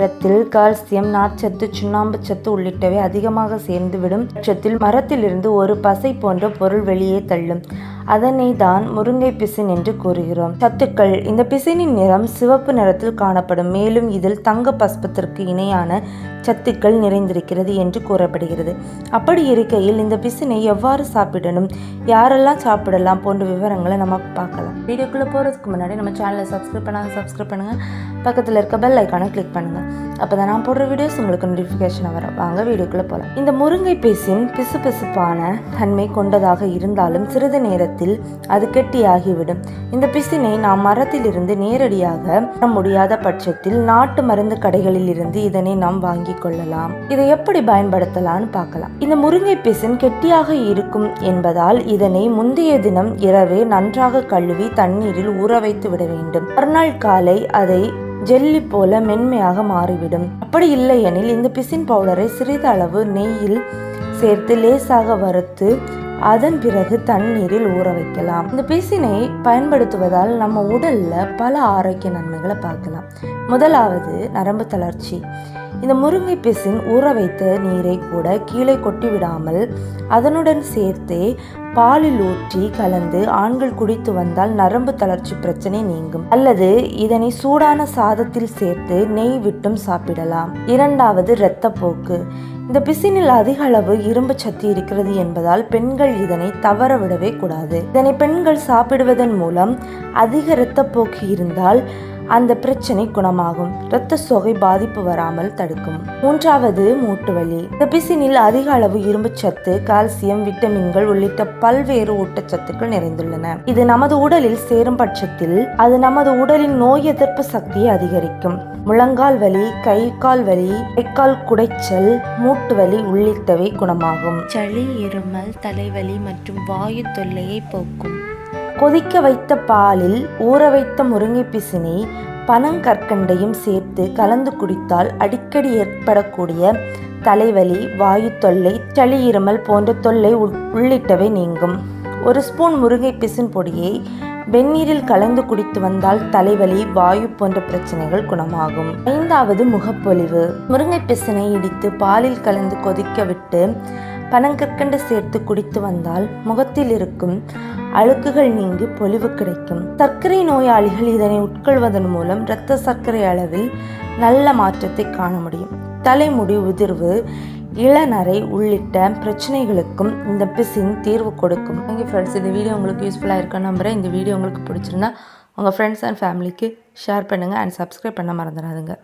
மரத்தில் கால்சியம், நார்ச்சத்து, சுண்ணாம்பு சத்து உள்ளிட்டவை அதிகமாக சேர்ந்துவிடும் பட்சத்தில் மரத்திலிருந்து ஒரு பசை போன்ற பொருள் வெளியே தள்ளும். அதனை தான் முருங்கை பிசின் என்று கூறுகிறோம். சத்துக்கள்: இந்த பிசினின் நிறம் சிவப்பு நிறத்தில் காணப்படும். மேலும் இதில் தங்க பஸ்பத்திற்கு இணையான சத்துக்கள் நிறைந்திருக்கிறது என்று கூறப்படுகிறது. அப்படி இருக்கையில் இந்த பிசினை எவ்வாறு சாப்பிடணும், யாரெல்லாம் சாப்பிடலாம் போன்ற விவரங்களை நம்ம பார்க்கலாம். வீடியோக்குள்ளே போகிறதுக்கு முன்னாடி நம்ம சேனலை சப்ஸ்கிரைப் பண்ணுங்கள். பக்கத்தில் இருக்க பெல் ஐக்கானை கிளிக் பண்ணுங்கள். அப்போ தான் நான் போடுற வீடியோஸ் உங்களுக்கு நோட்டிஃபிகேஷன் வரும். வாங்க வீடியோக்குள்ளே போகலாம். இந்த முருங்கை பிசின் பிசுபிசுப்பான தன்மை கொண்டதாக இருந்தாலும் சிறிது நேரத்தில் அது கெட்டியாகிவிடும். இந்த பிசினை நாம் மரத்திலிருந்து நேரடியாக முடியாத பட்சத்தில் நாட்டு மருந்து கடைகளில் இருந்து இதனை நாம் வாங்கிக் கொள்ளலாம். இதை எப்படி பயன்படுத்தலாம்னு பார்க்கலாம். இந்த முருங்கை பிசின் கெட்டியாக இருக்கும் என்பதால் இதனை முந்தைய தினம் இரவே நன்றாக கழுவி தண்ணீரில் ஊற வைத்து விட வேண்டும். மறுநாள் காலை அதை ஜெல்லி போல மென்மையாக மாறிவிடும். அப்படி இல்லையெனில் இந்த பிசின் பவுடரை சிறிதளவு நெய்யில் சேர்த்து லேசாக வறுத்து அதன் பிறகு தண்ணீரில் ஊற வைக்கலாம். இந்த பிசினை பயன்படுத்துவதால் நம்ம உடல்ல பல ஆரோக்கிய நன்மைகளை பார்க்கலாம். முதலாவது, நரம்பு தளர்ச்சி. இந்த முருங்கை பிசின் ஊற வைத்த நீரை கூட கீழே கொட்டி விடாமல் அதனுடன் சேர்த்தே பாலில் ஊற்றி கலந்து ஆண்கள் குடித்து வந்தால் நரம்பு தளர்ச்சி பிரச்சனை நீங்கும். அல்லது இதனை சூடான சாதத்தில் சேர்த்து நெய் விட்டும் சாப்பிடலாம். இரண்டாவது, இரத்தப்போக்கு. இந்த பிசினில் அதிக அளவு இரும்பு சத்து இருக்கிறது என்பதால் பெண்கள் இதனை தவற விடவே கூடாது. இதனை பெண்கள் சாப்பிடுவதன் மூலம் அதிக இரத்தப்போக்கு இருந்தால் அந்த பிரச்சனை குணமாகும். இரத்த சோகை பாதிப்பு வராமல் தடுக்கும். மூன்றாவது, மூட்டு வலி. இந்த பிசினில் அதிக அளவு இரும்பு சத்து, கால்சியம், விட்டமின்கள் உள்ளிட்ட பல்வேறு ஊட்டச்சத்துக்கள் நிறைந்துள்ளன. இது நமது உடலில் சேரும் பட்சத்தில் அது நமது உடலின் நோய் எதிர்ப்பு சக்தியை அதிகரிக்கும். முழங்கால் வலி, கை கால் வலி, கைக்கால் குடைச்சல், மூட்டு வலி உள்ளிட்டவை குணமாகும். சளி, இருமல், தலைவலி மற்றும் வாயு தொல்லையை போக்கும். கொதிக்க வைத்த பாலில் ஊற வைத்த முருங்கை பிசினை பனங்கற்கண்டையும் சேர்த்து கலந்து குடித்தால் அடிக்கடி ஏற்படக்கூடிய தலைவலி, வாயு தொல்லை, சளி, இருமல் போன்ற தொல்லை உள்ளிட்டவை நீங்கும். ஒரு ஸ்பூன் முருங்கை பிசின் பொடியை வெந்நீரில் கலந்து குடித்து வந்தால் தலைவலி, வாயு போன்ற பிரச்சனைகள் குணமாகும். ஐந்தாவது, முகப்பொலிவு. முருங்கை பிசினை இடித்து பாலில் கலந்து கொதிக்க விட்டு பனங்கற்கண்டு சேர்த்து குடித்து வந்தால் முகத்தில் இருக்கும் அழுக்குகள் நீங்கி பொலிவு கிடைக்கும். சர்க்கரை நோயாளிகள் இதனை உட்கொள்வதன் மூலம் இரத்த சர்க்கரை அளவில் நல்ல மாற்றத்தை காண முடியும். தலைமுடி உதிர்வு, இளநரை உள்ளிட்ட பிரச்சனைகளுக்கும் இந்த பிசின் தீர்வு கொடுக்கும். Thank you friends. இந்த வீடியோ உங்களுக்கு யூஸ்ஃபுல்லாக இருக்குன்னு நம்புகிறேன். இந்த வீடியோ உங்களுக்கு பிடிச்சிருந்தா உங்கள் ஃப்ரெண்ட்ஸ் அண்ட் ஃபேமிலிக்கு ஷேர் பண்ணுங்கள் அண்ட் சப்ஸ்கிரைப் பண்ண மறந்துடாதுங்க.